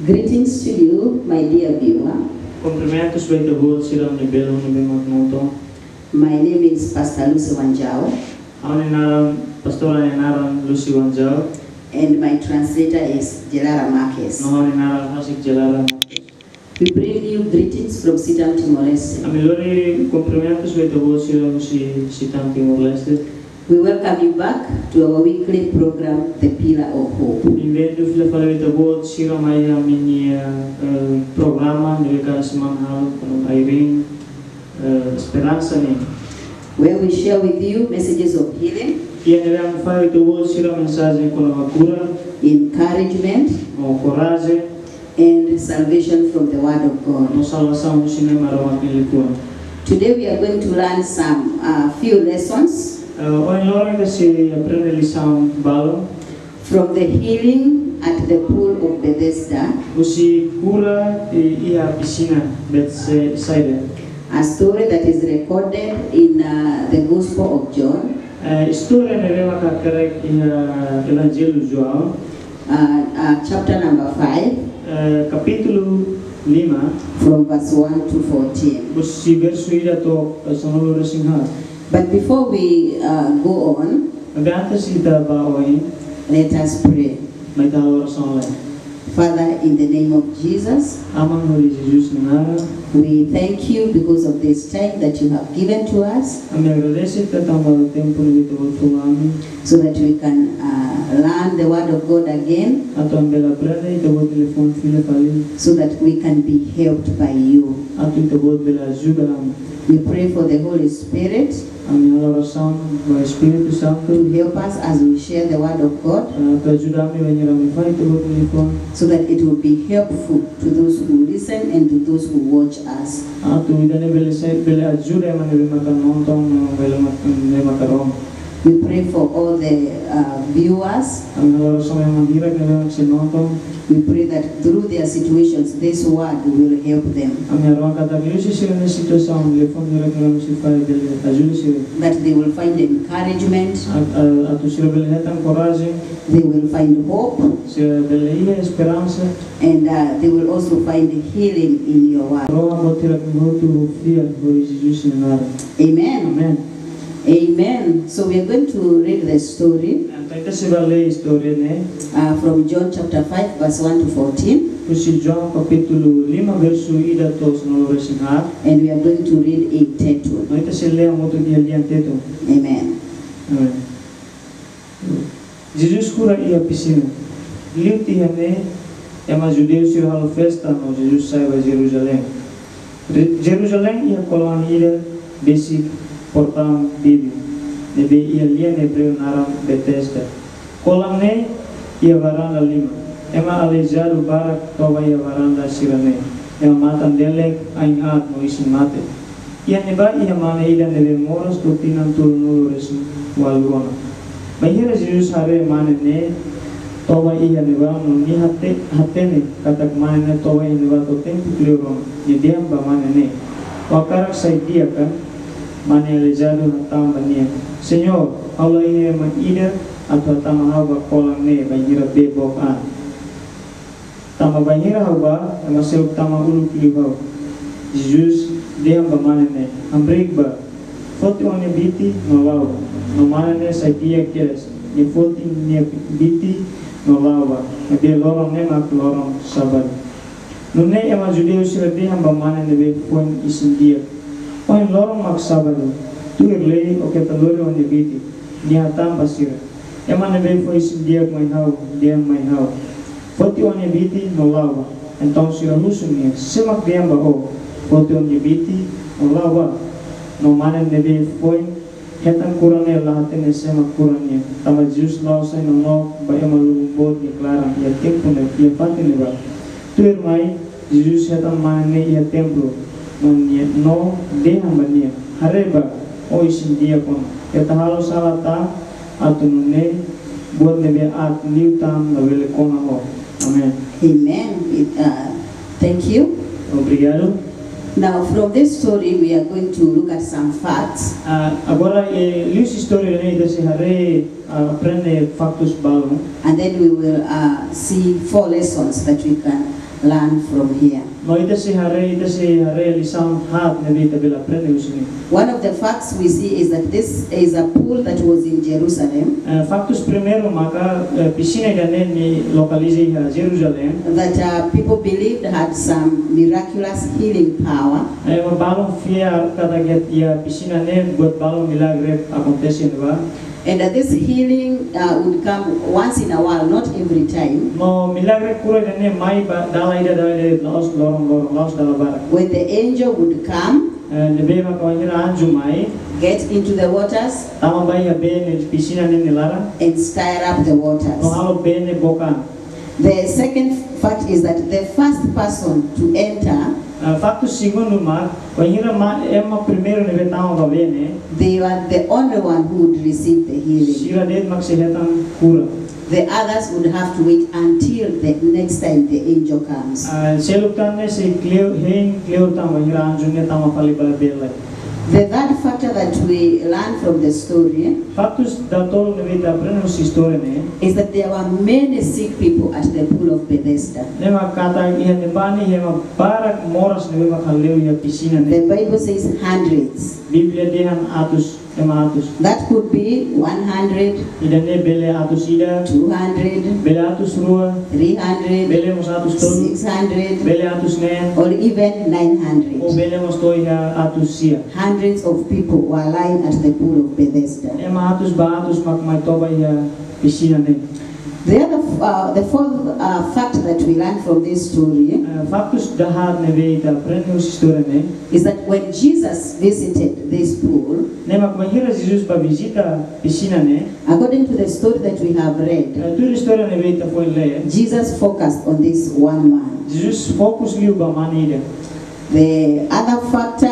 Greetings to you, my dear viewer. Cumprimentos feito siram ni belo ni bemagnoto. My name is Pastor Lucy Wanjao. Pastora Naran Lucy Wanjao. And my translator is Jelara Marquez. Hasik Jelara. We bring you greetings from Sitam Timor-Leste. Amilori cumprimentos feito siram si Sitam Timor-Leste. We welcome you back to our weekly program, The Pillar of Hope. Invento fila feito siram mai a minha programa de semanal com Irene Esperança ni. Where we share with you messages of healing, encouragement, and salvation from the Word of God. Today we are going to learn some few lessons from the healing at the pool of Bethesda. A story that is recorded in the Gospel of John. Chapter number 5. Capítulo 5. From verse 1 to 14. But before we go on, let us pray. Father, in the name of Jesus, we thank you because of this time that you have given to us, so that we can learn the Word of God again, so that we can be helped by you. We pray for the Holy Spirit to help us as we share the Word of God, so that it will be helpful to those who listen and to those who watch us. We pray for all the viewers. We pray that through their situations, this word will help them. That they will find encouragement. They will find hope. And they will also find healing in your word. Amen. Amen. Amen. So we are going to read the story from John chapter 5 verse 1 to 14. And we are going to read in Tetu. Amen. Jesus cura ia piscina. Liuti hane ema judeus ia halo festa no Jesus saiba Jerusalém. Jerusalém ia colônia basic portam Bíblia. Nebe ia lian hebreu naram Bethesda. Kolamne ia varanda 5. Ema aleijado barak towa ia varanda sirane. Ema matan delek ainhat no isin mate. Ia neba ia mane ida nebe moros tutinam tulunulu resu walurona. Mahira Jesus hare mane ne towa ia neba no ni hatene katak mane ne towa ia neba to tempo kleuron. Yediam ba mane ne. Wakarak saidia kan mane aleijado hatam bania. Senhor, Allah ini ida atau tamahaba kolam ne banjira bebok an. Tama banjira haba emasel tama ulu kilibau. Jesus dia bamane ne ambrik ba. Foti one biti no lawa. No mane ne saitia keres. Ni foti ne biti no lawa. Dia lorong ne mak lorong sabar. Nune ema judeu sira dia bamane ne be pon isin dia. Poin lorong mak sabar. Tu irlei o que talore onde biti dia tam basira emane be foi dia mai hau dia mai hau foti onde biti no lava então sira musumia semak dia ba o foti onde biti no lava no mane be foi hetan kurane lahate ne semak kurane tama Jesus lao sai no ba emalu bod ni clara ia tempo ne ia pati ne ba tu irmai Jesus hetan mane ia templo mania no deha mania hareba o isin dia kon eta halo salata atunune buat nebe at liutam nabele kona ho. Amen. Amen. Thank you. Obrigado. Now, from this story, we are going to look at some facts. Agora, lius história né ida se hare aprende factos balon. And then we will see 4 lessons that we can learn from here. No ida se hare lição hat ne ida bela aprende usini. One of the facts we see is that this is a pool that was in Jerusalem. Factus primeiro maka piscina ida ne ni localize a Jerusalém. That people believed had some miraculous healing power. Uma balon fia kada get ia piscina ne buat balon milagre acontece ba. And this healing would come once in a while, not every time. No milagre kuro ida ne mai ba dala ida laos dala bara. When the angel would come, Lebeva kawangira anju mai get into the waters, tama bai ya bene piscina ne nilara. and stir up the waters. No halo bene boka. The second fact is that the first person to enter, Factus segundo ma kawangira ma ema primeiro ne betama ba bene. they were the only one who would receive the healing. Sira det maksehetan kura. The others would have to wait until the next time the angel comes. Seluktan ne se clear tama hira anju ne tama pali bala bela. The third factor that we learn from the story Factus datol ne vita prenos história ne. is that there were many sick people at the pool of Bethesda. Nema kata ia ne bani hema barak moras ne bema kaleu ya piscina ne. The Bible says hundreds. Biblia dehan atus ema atus. That could be 100, Ida ne bele atus ida. 200, Bele atus rua. 300, Bele mos atus tolu. 600, Bele atus ne. or even O 900. bele mos toi ya atus sia. Hundreds of people were lying at the pool of Bethesda. Ema atus ba atus mak mai toba ya piscina ne. The fourth fact that we learn from this story Factus dahat ne vita prenos história ne. is that when Jesus visited this pool, Nema kumahira Jesus ba visita piscina ne. according to the story that we have read, Tu história ne vita foi le. Jesus focused on this one man. Jesus focus liu ba manida. The other fact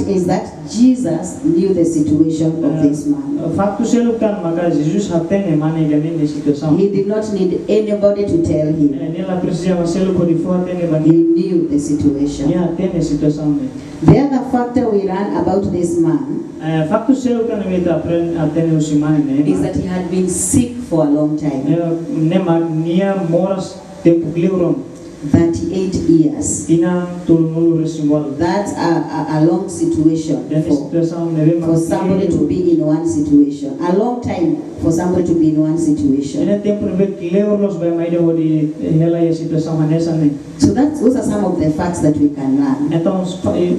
is that Jesus knew the situation of this man. Factus elukan maka Jesus hatene manida ne situação. He did not need anybody to tell him. Nela precisa maselo por fora tene He bani. knew the situation. Ni hatene situação ne. The other factor we learn about this man Factus elukan vita pren hatene usimane ne. is that he had been sick for a long time, Nema nia moras tempo gleuron. 38 years. Ina tulmulu resimwal. That's a long situation Dan situação ne vema. for somebody to be in one situation. A long time for somebody to be in one situation. Ina tempo ne gleuros ba mai de hodi hela ya situação manesa ne. So those are some of the facts that we can learn. Então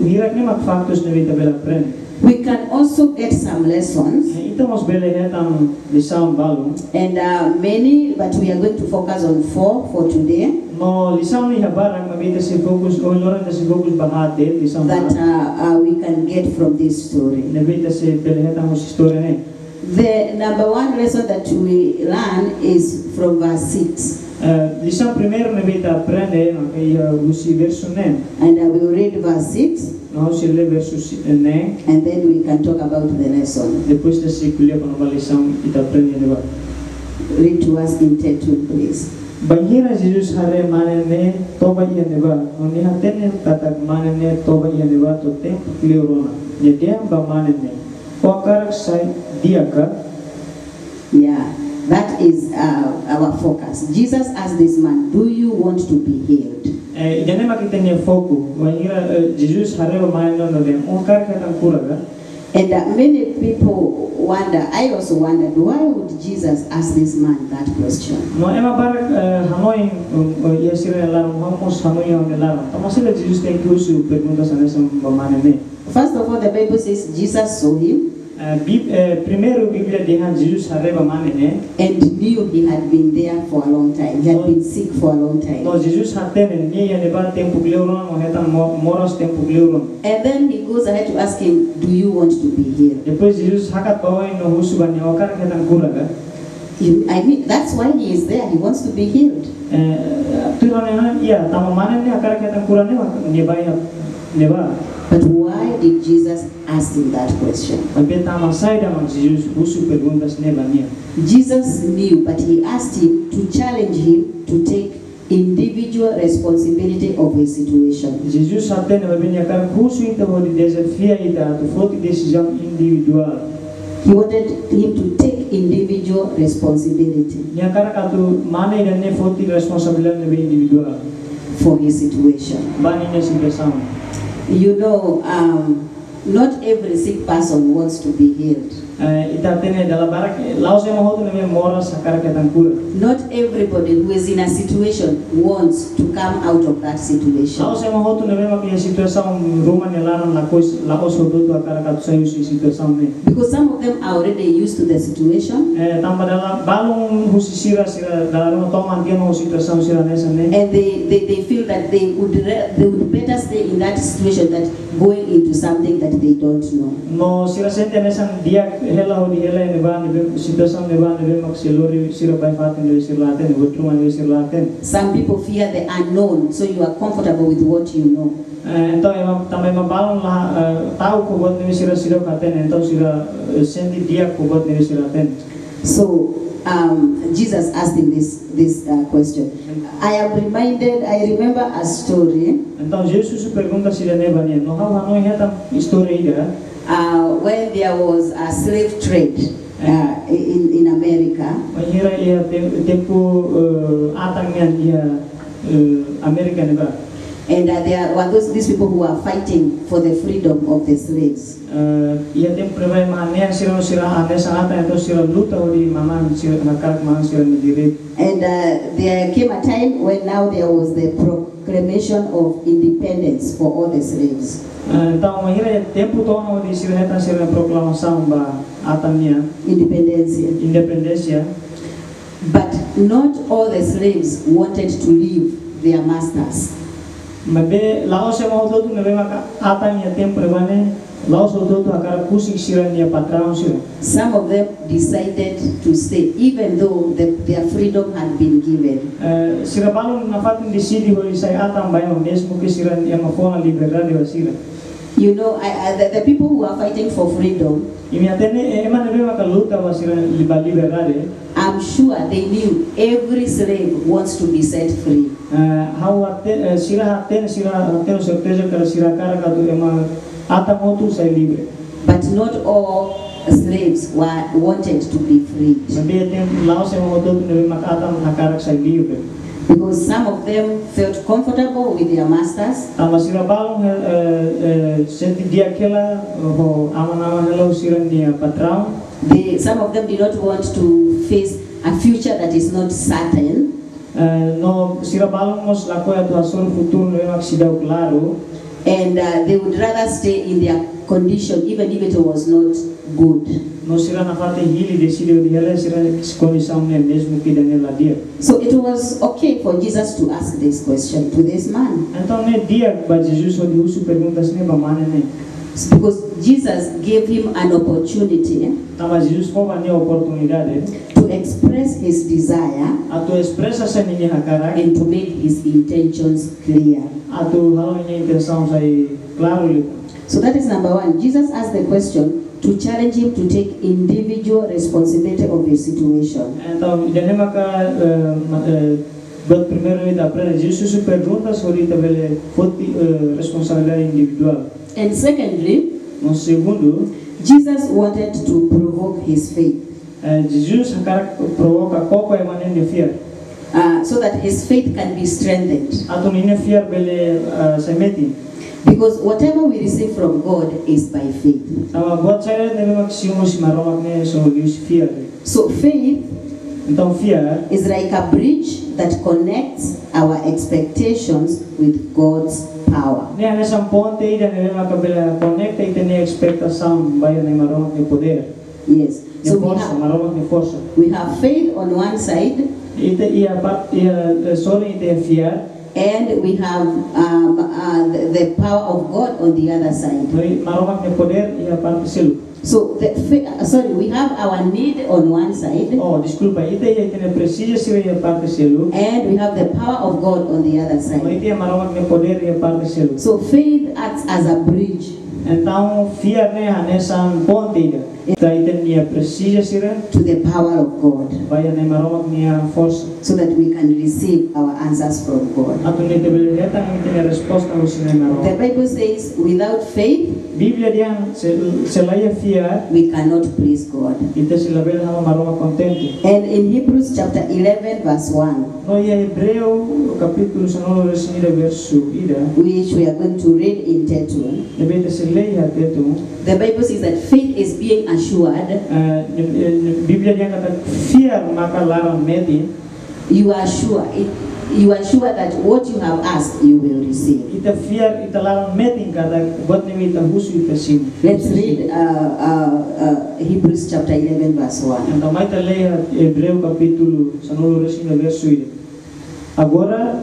hirak ne mak factus ne vita bela pren. We can also get some lessons, Então os bele hetam lição balum. and many, but we are going to focus on 4 for today, No lição ni habarang mabita se focus o loran se focus bahate lição that we can get from this story. ne vita se bele hetam os história ne. The number one lesson that we learn is from verse 6. Lição primeiro ne vita aprende makai usi verso ne. And I will read verse 6, No se le verso ne. and then we can talk about the lesson. Depois da se kulia para uma lição ita aprende ne ba. Read to us in Tetu, please. Banhira Jesus hare manene toba ia ne ba. Oni hatene katak manene toba ia ne ba to tempo kleurona. Ne dem ba manene. O karak sai diaka. Yeah, that is our focus. Jesus asked this man, do you want to be healed? Jane makitanya foku. Banhira Jesus hare ba manene no dem. O karak hatang kuraga. And many people wonder, I also wondered, why would Jesus ask this man that question? No ema barak hanoi ia sira laram hamos hanoi on laram. Tamasila Jesus tem que usu perguntas nessa manene. First of all, the Bible says Jesus saw him Primeiro Biblia dihan Jesus hare ba manene. and knew he had been there for a long time. He had been sick for a long time. No Jesus hatene ni ia ne ba tempo gleuron o hetan moras tempo gleuron. And then he goes ahead to ask him, do you want to be healed? Depois Jesus hakat bawai no husu ba ni o karak hetan kuraga. I mean, that's why he is there. He wants to be healed. Turone ia tama manene akarak hetan kurane ne ba ne ba. But why did Jesus ask him that question? Tapi tama sai da Jesus husu perguntas ne ba nia. Jesus knew, but he asked him to challenge him to take individual individual responsibility of his situation. Jesus até na bem yakar kusu ita ho di desafia ita tu foti decisão individual. He wanted him to take individual responsibility Yakar katu mana ida ne foti responsabilidade ne individual. for his situation. Bani ne situação. You know, not every sick person wants to be healed. Ita tene dalam barak laos yang mahu tu ne mora sakar ketan kura. Not everybody who is in a situation wants to come out of that situation. Laos yang mahu tu ne mak ya situação rumah ne laran laos hodo tu akar katu sayu si situação ne. Because some of them are already used to the situation, Tambah dalam balung husi sira dalam toman dia mau situação sira nesa ne. and they feel that they would better stay in that situation than going into something that they don't know. No sira sente nesa dia hela ho di hela ne ba ne situação ne ba ne mak selori sira bai fatin ne sira laten ne botruma ne sira laten. Some people fear the unknown, so you are comfortable with what you know. Então também balung lah tahu ko bot ne sira katen então sira senti dia ko bot ne sira laten. So Jesus asked him this question. I remember a story Então Jesus pergunta sira ne ba ne no ha no ya tam história ida. when there was a slave trade in America, Mahira ia tempo atangan ia Amerika ne ba. and there were these people who were fighting for the freedom of the slaves. Ia tempo prevai mahania sira ane sanata itu sira luta di maman sira nakak maman sira ni diri. And there came a time when now there was the proclamation of independence for all the slaves. Então mahira ia tempo tono di sira heta sira proklamação ba atania independência. But not all the slaves wanted to leave their masters. Mabe laos yang mau tu nebe maka atania tempo prevane laos tu akar kusik sira ni patrão sira. Some of them decided to stay even though their freedom had been given. Sira balung nafatin decidi ho isai atam bayo mesmo que sira ni amafona liberdade wa sira. You know, the people who are fighting for freedom, Imiatene ema nebe maka luta wa sira liberdade. I'm sure they knew every slave wants to be set free. Sira certeza que sira cara kadu ema atamotu sai libre. But not all slaves wanted to be freed. Mabe tem laos ema motu nebe maka atam nakarak sai libre. Because some of them felt comfortable with their masters. Tama sira balong senti dia kela ho aman hello sira dia patrão. Some of them did not want to face a future that is not certain. No sira balong mos lakoya tu asor futuro no mak sidau claro. And they would rather stay in their condition even if it was not good. No sira na fate hili decidiu di hele sira condição ne mesmo que Daniel dia. So it was okay for Jesus to ask this question to this man. Então ne dia ba Jesus o diusu perguntas ne ba mane ne. Because Jesus gave him an opportunity Tama Jesus pova ne oportunidade to express his desire atu expressa sa ninyi hakara and to make his intentions clear. atu halo ninyi intenção sai claro li. So that is number one. Jesus asked the question to challenge him to take individual responsibility of his situation. Então dene maka buat primeiro ida aprende Jesus pergunta sobre tabele foti responsabilidade individual. And secondly, No segundo, Jesus wanted to provoke his faith. Jesus hakara provoca koko e manen de fiar. So that his faith can be strengthened. Atu ninyi fiar bele semeti. Because whatever we receive from God is by faith. Tama buat saya nebe mak siumo si maromak ne so lius fiar. So faith Então fiar is like a bridge that connects our expectations with God's power. ne ane sam ponte ida nebe mak bele conecta ite ne expectação baia ne maromak ne poder. Yes. Ne So força, maromak ne força. we have faith on one side, Ite ia part ia soli ite fiar. and we have the power of God on the other side. Maromak ne poder ia parte selu. So we have our need on one side, Oh, desculpa, ite ia ne precisa sila ia parte selu. and we have the power of God on the other Mas side. ite maromak ne poder ia parte selu. So faith acts as a bridge Então fiar ne hanesan ponte ida. Taiten nia precisa sira, to the power of God, baya ne maromak nia força. so that we can receive our answers from God. Atu ne tebele heta ngi tene resposta usine The maromak. Bible says, without faith, Biblia diang selaya fia, we cannot please God. ita silabel hama maromak contente. And in Hebrews chapter 11, verse 1, No ia Hebreu capítulo 9 versículo verso ida, which we are going to read in Tetun, debete selaya tetu. the Bible says that faith is being assured. Biblia diang kata fia maka larang meti. You are sure that what you have asked, you will receive. Ita fiar ita larang meting kata buat ni ita husu ita sim. Let's read Hebrews chapter 11, verse 1. Então mai ta leia Hebreu capítulo 9 versículo verso ida. Agora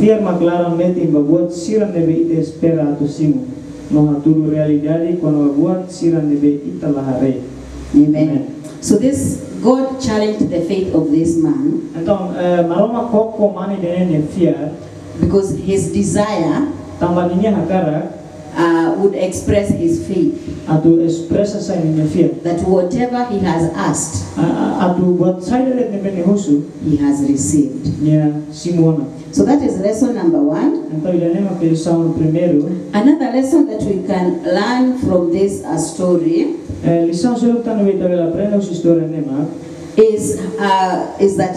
fiar maclaram meting babuat siran debe ita espera atu simu. No haturu realidade quando babuat siran debe ita lahare. Amen. So this God challenged the faith of this man Então maroma koko mani dene fiar because his desire tambah ninya hakara would express his faith atu expressa sa ninya fiar. that whatever he has asked, Atu buat saya dele debe ni husu he has received. nya simona. So that is lesson number 1. Então ele lembra que lição primeiro. Another lesson that we can learn from this story Lição solo tan vita vela aprenda os história nema. is that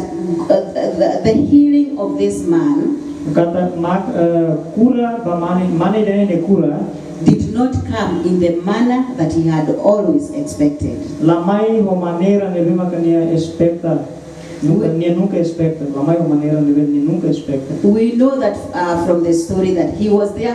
the healing of this man Kata mak cura ba mani dene cura did not come in the manner that he had always expected. lamai ho maneira nebe makania expecta nunca expecta lamai ho maneira nebe nunca expecta. We know that from the story that he was there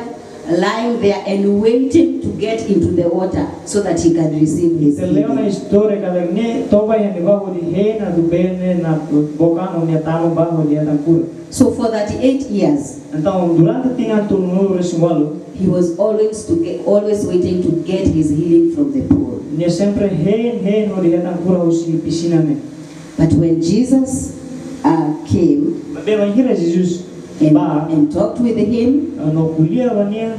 lying there and waiting to get into the water so that he can receive his Se leu na healing. história kada ne toba ya ne baho di hena du bene na bokano ne tamo baho di atan cura. So for 38 years, Então durante tinha turno resimualo he was always waiting to get his healing from the pool. ne sempre hen no di atan cura usi piscina ne. But when Jesus came Beba hira Jesus ba and talked with him, no kulia bania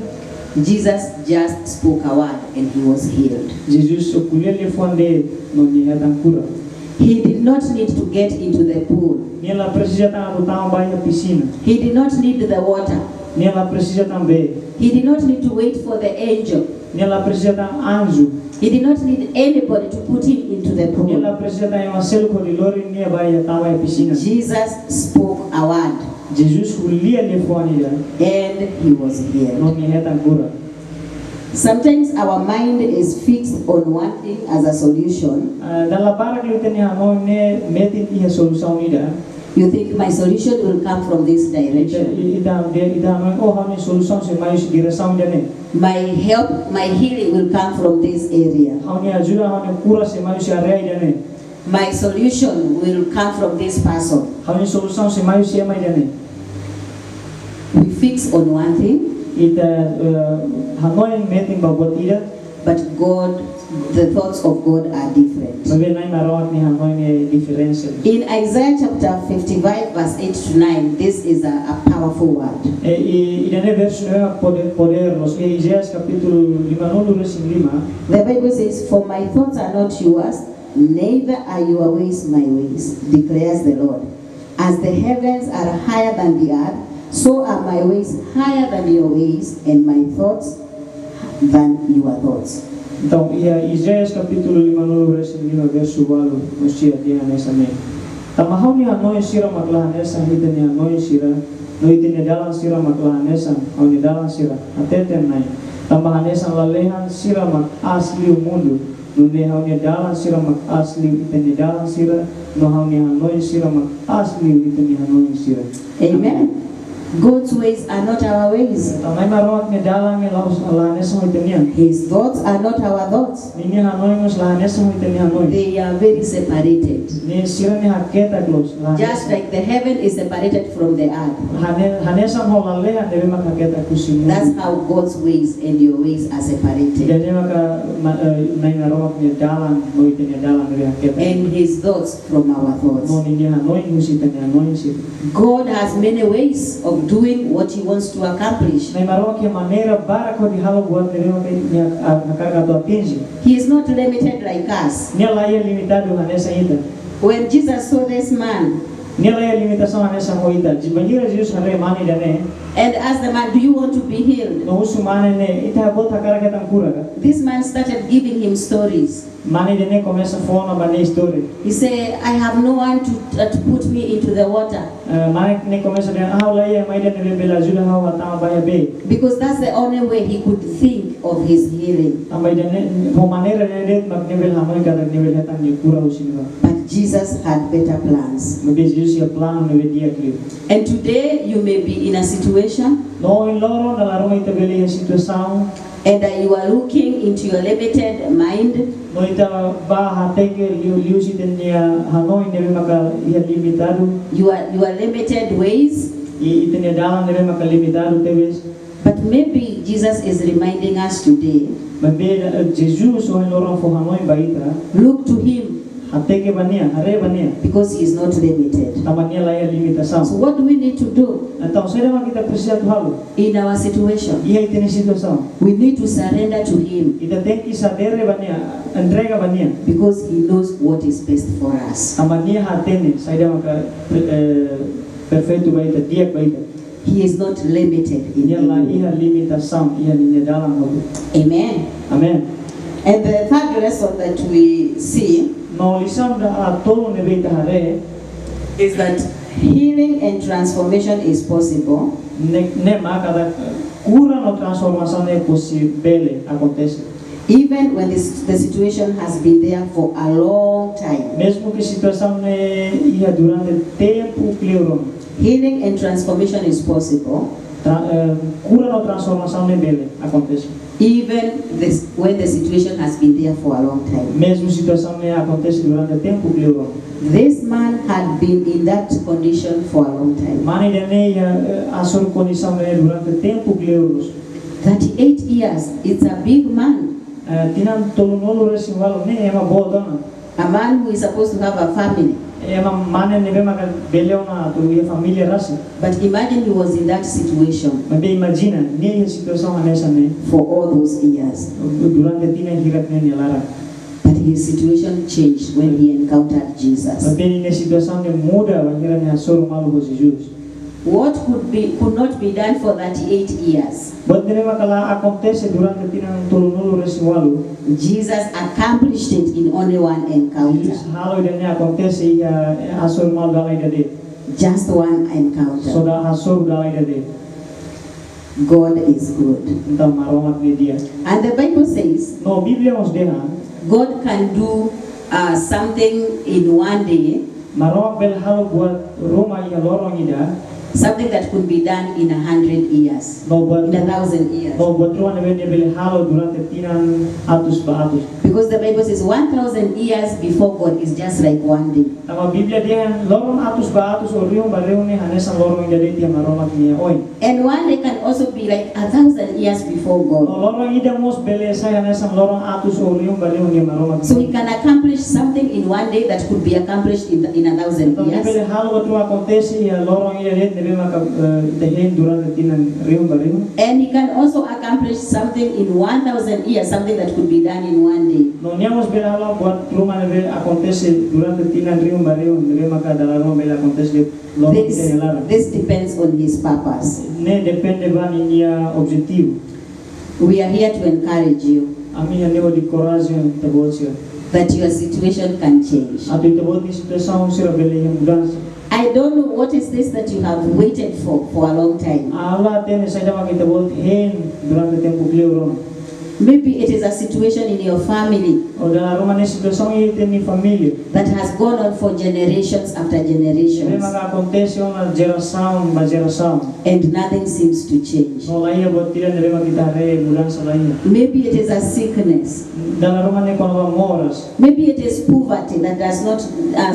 Jesus just spoke a word and he was healed. Jesus kulia le fonde no ni atan cura. He did not need to get into the pool. Ni ela precisa estar botando banho na piscina. He did not need the water. Ni ela precisa também. He did not need to wait for the angel. Ni ela precisa estar anjo. He did not need anybody to put him into the Ni pool. ela precisa estar em uma célula de lori ni vai estar na piscina. Jesus spoke a word Jesus kulia le fone and he was healed. no ni heta cura. Sometimes our mind is fixed on one thing as a solution. Dalam para que tem ano ne metin ia solução ida. You think my solution will come from this direction. Ida oh hani solução se mais direção ida ne. My healing will come from this area. Hani ajuda hani cura se mais area ida ne. My solution will come from this person. Hani solução se mais se mai ida ne. We fix on one thing, Ita hanoi metin babot ida. but the thoughts of God are different. Sabi na marawat ni hanoi ni diferença. In Isaiah chapter 55, verse 8 to 9, this is a powerful word. Ida ne verso no poder los Isaías capítulo 59 versículo 5. The Bible says, "For my thoughts are not yours, neither are your ways my ways, declares the Lord. As the heavens are higher than the earth, so are my ways higher than your ways, and my thoughts than your thoughts." Então, Isaías capítulo 59 versículo 5 verso 8 nos dia dia nessa me. Tamahau ni hanoi sira maklah nessa hita ni hanoi sira, no hita ni dalan sira maklah nessa, au ni dalan sira, ateten nai. Tamah nessa lalehan sira mak asli mundo, no ne hau ni dalan sira mak asli hita ni dalan sira, no hau ni hanoi sira mak asli hita ni hanoi sira. Amen. God's ways are not our ways. Tamai marawat ni dalan ni laus ala nessa hita ni. His thoughts are not our thoughts. Ni hanoi mus la nessa hita ni hanoi. They are very separated. Ni sira ni haketa close. Just like the heaven is separated from the earth. Hanesan ho lalehan debe makaketa kusimu. That's how God's ways and your ways are separated. Jadi maka nai marawat ni dalan, no itu ni dalan dari haketa. And his thoughts from our thoughts. No ni hanoi musita ni hanoi sita. God has many ways of doing what he wants to accomplish. Na imaroa que maneira bara ko di halo buat nebe nia nakarga to atinji. He is not limited like us. Nia la ia limitado hanesa ida. When Jesus saw this man Nia la ia limitação hanesa mo ida. Jibangira Jesus hare mani dane. and asked the man, do you want to be healed? No usu mane ne ita bota kara ketang kuraga. This man started giving him stories. Mani dane começa fona bane story. He said, I have no one to put me into the water. Mani ne começa de la ia mai dane bela ajuda hau atama baya be. Because that's the only way he could think of his healing. Amai dane mo maneira dane mak nebel hamai kada nebel hetang ni kura usinga. But Jesus had better plans. Mabe Jesus ia plan nebe dia clear. And today you may be in a situation No in loro na laro ita beli situação. and you are looking into your limited mind. No ita ba hateke liu si tenia hanoi nebe maka ia limitado. Your limited ways. I tenia dalam nebe maka limitado teves. But maybe Jesus is reminding us today, Mabe Jesus o in loro fo hanoi baita. look to him Hateke bania, hare bania. because he is not limited. Tamania la ia So limitação. what do we need to do Então, sai dama kita precisa do halo. in our situation? Ia itene situação. We need to surrender to him Ita tem que saber bania, entrega bania. because he knows what is best for us. Amania hatene, sai dama ka perfeito baita, dia baita. He is not limited in Ia la any way. ia limitação, ia ni dalam halo. Amen. Amen. And the third lesson that we see No lição da a tolo ne beita hare, is that healing and transformation is possible ne makada cura no transformação é possível acontece. even when the situation has been there for a long time. Mesmo que a situação ne ia durante tempo cleuro. Healing and transformation is possible Cura no transformação ne bele acontece. even when the situation has been there for a long time. Mesmo situação ne acontece durante tempo cleuro. This man had been in that condition for a long time. Mani dene ia a sua condição ne durante tempo cleuro. 38 years, it's a big man. Tinan tolo nolo resimvalo ne ema boa dona. A man who is supposed to have a family. Ema mane ne bema ka beleona tu ia família rasi. But imagine he was in that situation Mas bem imagina, nem a situação anessa ne for all those years. durante tina hirat ne lara. But his situation changed when he encountered Mas Jesus. bem ne situação ne muda, bahira ne asoro malu com Jesus. What could not be done for 38 years, Buat ne makala acontece durante tina tolo nolo resimvalo. Jesus accomplished it in only one encounter. Jesus halo ne acontece ia asoro malu dalai dade. Just one encounter. Soda asoro dalai dade. God is good. Então maromat ne dia. And the Bible says No Biblia nos deha God can do something in one day, maromat bel halo buat Roma ia lorong ida. something that could be done in 100 years, No buat in 1,000 years. no buat ruang ne bel halo durante tinan atus ba atus. Because the Bible says 1,000 years before God is just like one day. Tama Biblia dia lorong atus ba atus oriung bareu ne hanesan lorong ida dia maromat ni oi. And one day can also be like 1,000 years before No God. lorong ida mos bele saya hanesan lorong atus oriung bareu ni maromat. So he can accomplish something in one day that could be accomplished in 1,000 Então years. bele halo tu acontece ia lorong ida dia nebe maka tehen durante tinan riung bareu. And he can also accomplish something in 1,000 years, something that could be done in one day. No niamos bele halo buat rumah nebe acontece durante tinan riung bareu nebe maka dalam rumah bele acontece lorong ida ni lara. This depends on his purpose. Ne depende van nia objetivo. We are here to encourage you Ami ane di coragem tabolsia. that your situation can change. Atu tabot ni situação sira bele yang mudança. I don't know what is this that you have waited for a long time. Allah tene sai dama kita bot hen durante tempo cleuro. Maybe it is a situation in your family O dalam rumah ni situação ini teni família. that has gone on for generations after Ele generations, maka acontece uma geração, uma geração. and nothing seems to change. No laia bot tira nele maka kita re mudança laia. Maybe it is a sickness. Dalam rumah ni kono moras. Maybe it is poverty that does not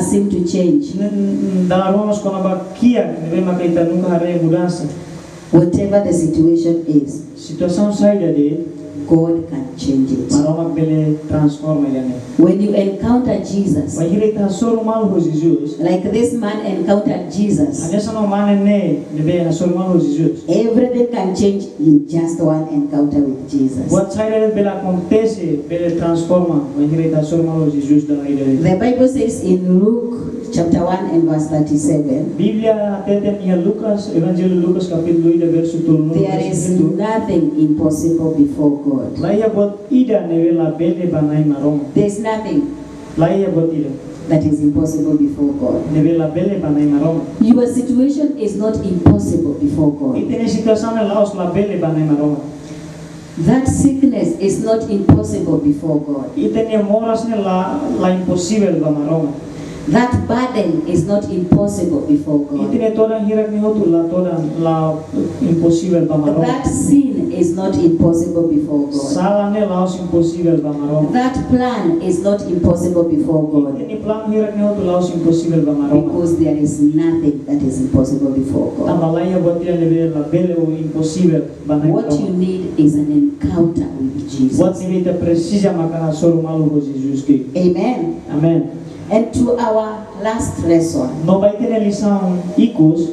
seem to change. Dalam rumah kono bakia nele maka kita nunca re mudança. Whatever the situation is, Situação sai dali. God can change it. Maroma bele transforma idane. When you encounter Jesus, Wahire ta soru mal ho Jesus. like this man encountered Jesus, Anessa no mane ne be na soru mal ho Jesus. everything can change in just one encounter with Jesus. Buat saya bela acontece bele transforma. Wahire ta soru mal ho Jesus da idane. The Bible says in Luke chapter 1 and verse 37, Biblia atete ni Lucas, Evangelho Lucas capítulo 2 verso 1. there is nothing impossible before God. Laia buat ida ne la bele banai maroma. There is nothing Laia buat ida that is impossible before God. ne la bele banai maroma. Your situation is not impossible before God. Itene situação ne laos la bele banai maroma. That sickness is not impossible before God. Itene moras ne la impossível ba maroma. That burden is not impossible before God. Itene toda hirak ni hotu la toda la impossível ba maroma. That sin is not impossible before God. Sala ne laos impossível ba maroma. That plan is not impossible before God. Itene plan hirak ni hotu laos impossível ba maroma. Because there is nothing that is impossible before God. Tama laia buat ida ne la bele o impossível banai What you maroma. need is an encounter with Buat Jesus. ni precisa makana soru malu ho Jesus ki. Amen. Amen. And to our last lesson No vai ter lição icos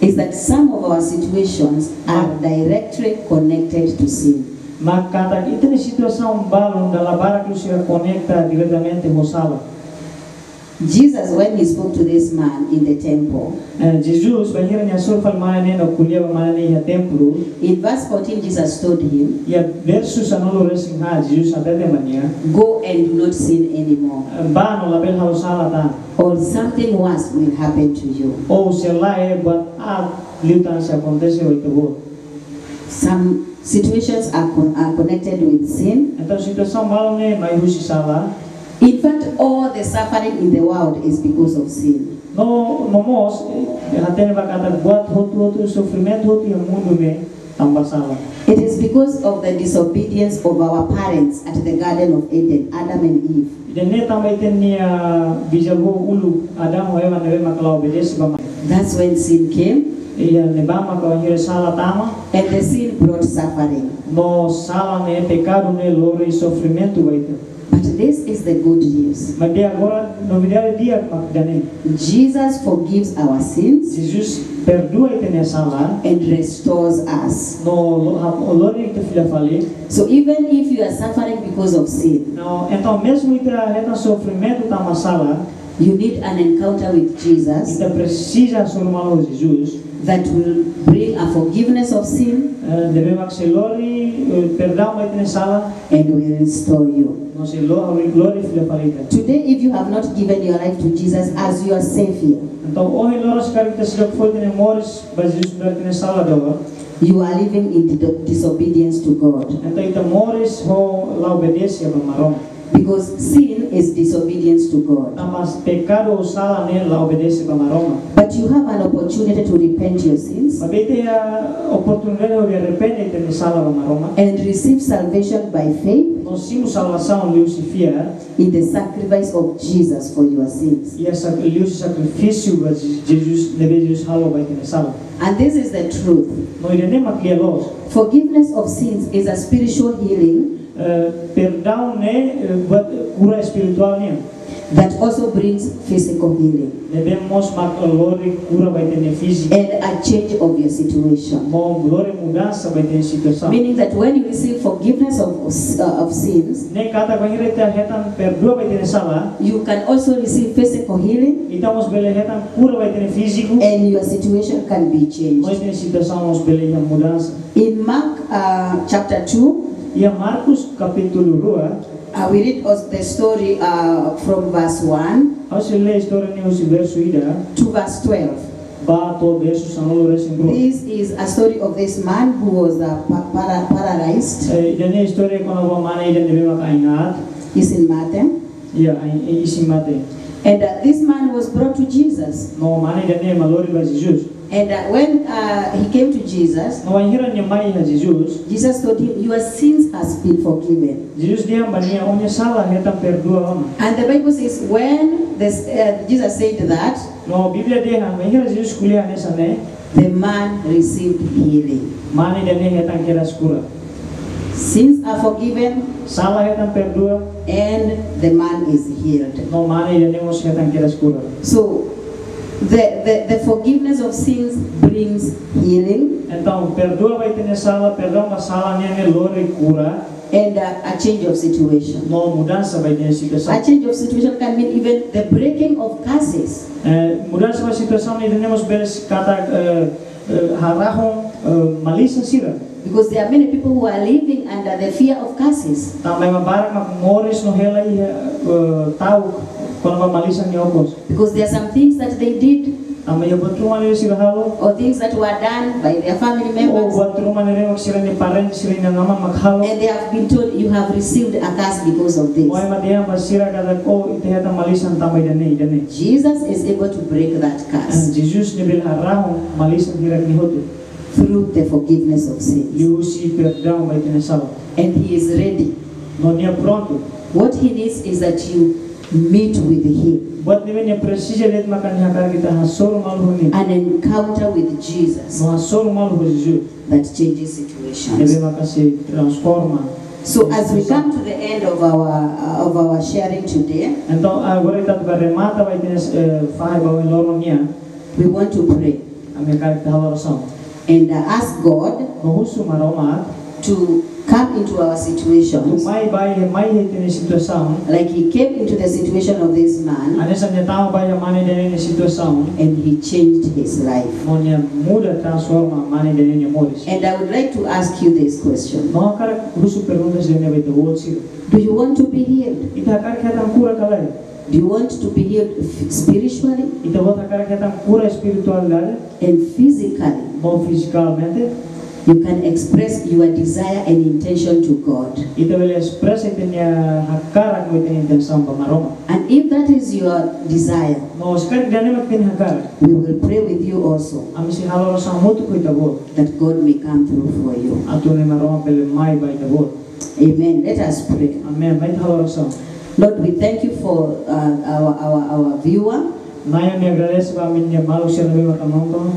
is that some of our situations are directly connected to sin. makata itene situação balon da labara que se conecta diretamente com sala. Jesus, when he spoke to this man in the temple, Jesus bahira nya sol fal mana no kulia mana ya templo in verse 14, Jesus told him, ya versus anolo resing ha Jesus adete mania go and do not sin anymore, ba no label ha sala ta or something worse will happen to you. ou se lá é but a luta se acontece o itebo. Some situations are connected with sin. Então situação balon ne mai husi sala. In fact, all the suffering in the world is because of sin. No mos hatene bakata buat hotu sofrimento hotu yang mundo me tambah salah. It is because of the disobedience of our parents at the Garden of Eden, Adam and Eve. Dene tambah nia bijago ulu Adam wa Eva nebe makala obedece ba. That's when sin came, Iya neba makala hire salah tama. and the sin brought suffering. No salah ne pecado ne lore sofrimento ba itu. But this is the good news. Mas de agora novidade dia makdane. Jesus forgives our sins Jesus perdoa itene salah. and restores us. No lore itu filha fali. So even if you are suffering because of sin, No então mesmo ita reta sofrimento tama salah. you need an encounter with Jesus Ita precisa sormalo Jesus. that will bring a forgiveness of sin Devemos accelori perdão vai ter sala and will restore you. não se glória filha palita. Today, if you have not given your life to Jesus as your Savior, Então hoje nós queremos que foi ter memórias mas Jesus vai ter sala agora. you are living in disobedience to God. Então ita memórias ho lá obedece a marom. Because sin is disobedience to God. Mas pecado ou sala ne lá obedece a marom. But you have an opportunity to repent your sins Mas tem a oportunidade de arrepender ter sala a marom. and receive salvation by faith Nós temos salvação Lucifia in the sacrifice of Jesus for your sins. e essa sacrifício Jesus deve Jesus halo vai ter sala. And this is the truth. Não irene maquialos. Forgiveness of sins is a spiritual healing Perdão né buat cura espiritual né. that also brings physical healing Devemos makalori cura vai ter física. and a change of your situation. Mau glória mudança vai ter situação. Meaning that when you receive forgiveness of sins, Ne kata vai reta retan perdoa vai ter sala. you can also receive physical healing Estamos bele retan cura vai ter físico. and your situation can be changed. Mas tem situação nos bele yang mudança. In Mark chapter 2, E Marcos capítulo 2, we read the story from verse 1 ao se ler a história ne os verso ida, to verse 12. ba to verso sanolo resembro. This is a story of this man who was paralyzed. Ida ne história quando va mana ida deve makainat. It's in Matthew. Ya isimate. And this man was brought to Jesus. No mana ida ne malori ba Jesus. And when he came to Jesus, No hira ne mai ha Jesus. Jesus told him, your sins has been forgiven. Jesus dia bania onye sala reta perdoa ona. And the Bible says when Jesus said that, No Biblia dia han hira Jesus kuliah nessa ne. the man received healing. Mana ida ne reta kira skura. Sins are forgiven salah hetan perdoa, and the man is healed. no mana ida nemos hetan kiras cura. So the forgiveness of sins brings healing Então, perdoa vai ter salah, perdão a salah nene lore cura, and a change of situation. no mudança vai ter situação. A change of situation can mean even the breaking of curses. Mudança vai situação ida nemos beres kata harahon malisa sira. Because there are many people who are living under the fear of curses. Também mabarak mak moris no hela tau quando malisa ni okos. Because there are some things that they did Também eu boto uma nele sira halo. or things that were done by their family Oh, members. boto uma nele mak sira ni parente sira ni nama mak halo. And they have been told you have received a curse because of this. Moai madia masira kada ko ite heta malisa também dane. Jesus is able to break that curse Jesus ni bil harahon malisa hirak ni hotu. through the forgiveness of sins. Yusi perdão vai ter salah. And he is ready. No nia pronto. What he needs is that you meet with him. Buat ni nia precisa let makan hakar kita hasor malu ni. An encounter with Jesus No hasor malu Jesus. that changes Deve situations. makan se transforma. So as we come to the end of our sharing today, Então agora kita beremata vai ter fahai bawa lorong nia. we want to pray Kami kari kita halasan. and ask God Mahusu maromat. to come into our Tu situations mai hete ni situação. like he came into the situation of this man Anessa nia tahu bai mane dene ni situação. and he changed his life. No nia muda transforma mane dene ni moris. And I would like to ask you this question. No kara husu perguntas dene vai ter outro. Do you want to be healed? Ita kar kita cura kalai. Do you want to be healed spiritually Ita bota kar kita cura espiritualidade, and physically? não fisicalmente. You can express your desire and intention to God. Ita bele expressa ita nia hakara ko ita intenção para maroma. And if that is your desire, No sekali dane mak tin hakara. we will pray with you also Ami si halo rasa motu ko ita bot. that God may come through for you. Atu ni maroma bele mai ba ita bot. Amen. Let us pray. Amen. Mai halo rasa. Lord, we thank you for our viewer. Naya mi agradece ba min nia malu siya na bema kamonto.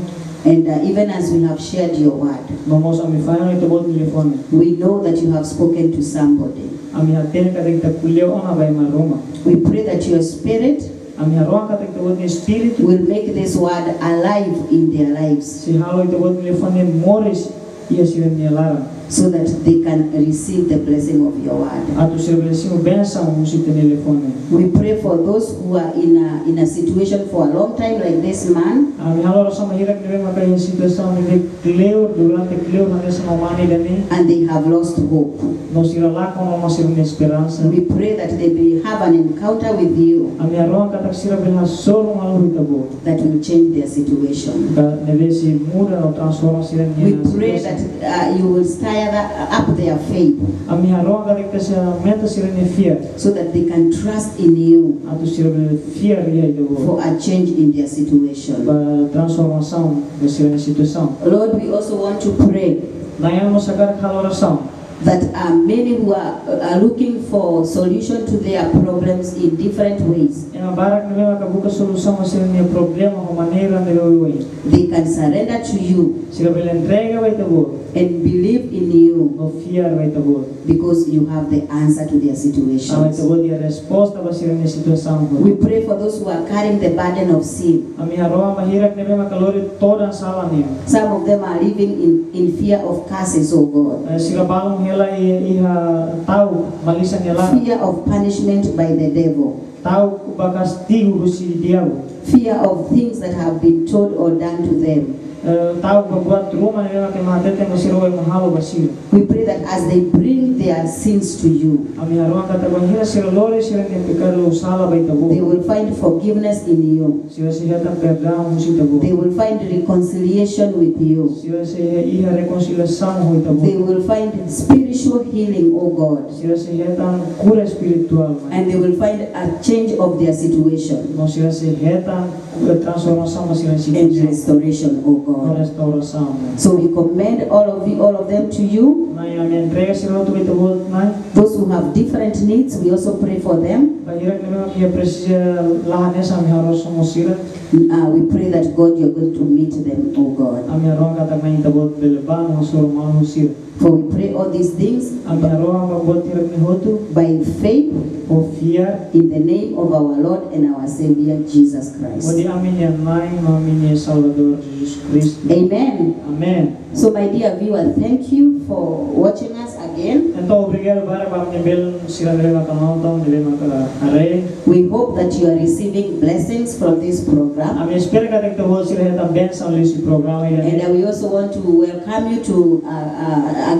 And even as we have shared your word, Nomos ami fayo ita bot telefone. we know that you have spoken to somebody. Ami hatene kata kita kuleo ona ba maroma. We pray that your spirit Ami haroa kata kita bot ni espiritu. will make this word alive in their lives Si halo ita bot telefone moris ia siya nia lara. so that they can receive the blessing of your word. Atu siya belasimo benção musi telefone. We pray for those who are in a situation for a long time like this man, Ami halo rasa mahirap ni bema kaya situação ni cleo durante cleo na sa mamani dani. and they have lost hope. No sira lá com uma sira de esperança. We pray that they may have an encounter with you A minha roa kata sira bela solo malu itabo. that will change their situation. Da neve se muda ou transforma sira We minha. pray that you will stir up their faith A minha roa kata kita se aumenta sira ne fear. so that they can trust in you Atu sira bela fear ia itabo. for a change in their situation. Ba transformação da sira ne situação. Lord, we also want to pray Daí mo sagar caloração. that many who are looking for solution to their problems in different ways, E a barak neve makabuka solução a sira ne problema ou maneira neve oi. they can surrender to you Sira bela entrega vai itabo. and believe in you No fear vai itabo. because you have the answer to their A situations. itabo dia resposta ba sira ne situação. We pray for those who are carrying the burden of sin. A minha roa mahirap neve makalori toda sala niya. Some of them are living in fear of curses, oh God. Sila balong hela iha tahu malisa niya lang. Fear of punishment by the devil. Tahu bakas tigo si diabo. Fear of things that have been told or done to them. Tahu babuat rumah niya kay matete mo si Roy mahalo basir. We pray that as they bring their sins to you, Ami haruan kata bahira sila lori sila niya pekado sala bay they tabo. will find forgiveness in you. Sila siya ta perdão mo si tabo. They will find reconciliation with you. Sila siya iha reconciliação ho tabo. They will find spiritual healing, oh God. Sila siya ta cura espiritual. And they will find a change of their situation No sila siya ta transformação mas sila and siya restoration, oh no God. restauração. So we commend all of them to you. Na minha entrega sila tu bay tabo na. Those who have different needs, we also pray for them. Banyak memang ia precisa lahannya sampai harus semosira. We pray that God, you're going to meet them, oh God. Kami arwah kata main tabot beleban usur manusia. For we pray all these things Kami arwah membuat tirak nihotu by faith ofia. in the name of our Lord and our Savior Jesus Christ. Wadi amin yang naik amin ya Salvador Jesus Kristus. Amen. Amen. So my dear viewer, thank you for watching us again. Então obrigado para bel sila nila kanonton nila are. We hope that you are receiving blessings from this program. Kami espero kata kita boleh sila heta benção nesse programa And ini. we also want to welcome you to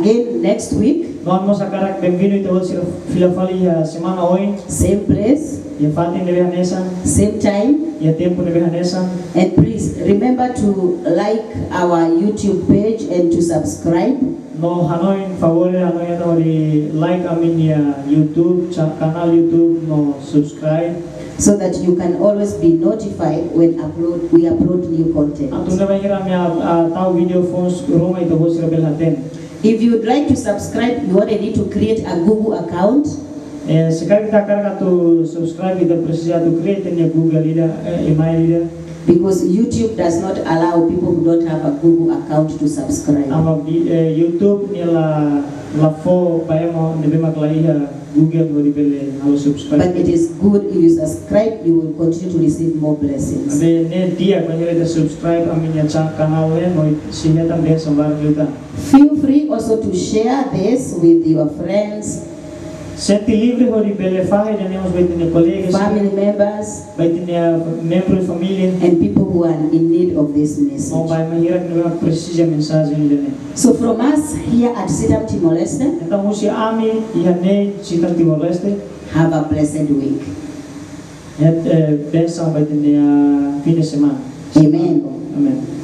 again next week, Nós vamos acabar bem-vindo então boleh sila fila fali ya semana hoje. same place, Ya fatin nila nessa. same time. Ya tempo nila nessa. And please remember to like our YouTube page and to subscribe. No Hanoi favor Hanoi no di like amin ya YouTube kanal YouTube no subscribe. So that you can always be notified when we upload new content. Atun na bahira mi tahu video phones rumah itu boleh sila belhaten. If you would like to subscribe, you only need to create a Google account. Sekarang kita akan subscribe kita precisa to create ya Google ida email ida. Because YouTube does not allow people who don't have a Google account to subscribe. Ama YouTube ni la fo bayamo ni bema klaiha Google mo di bele harus subscribe. But it is good if you subscribe, you will continue to receive more blessings. Abe ne dia kanya ida subscribe amin ya kanal le mo sinya tam dia sambar kita. Feel free also to share this with your friends, Senti livre ho di bele fahe dan nemos baitinha colegas, family members, baitinha membro de família. and people who are in need of this Mau message. vai mahirak ni precisa mensagem dele. So from us here at Sitam Timor-Leste, Então musi ami ihane Sitam Timor-Leste. have a blessed week. Benção baitinha fim de semana. Amen. Amen.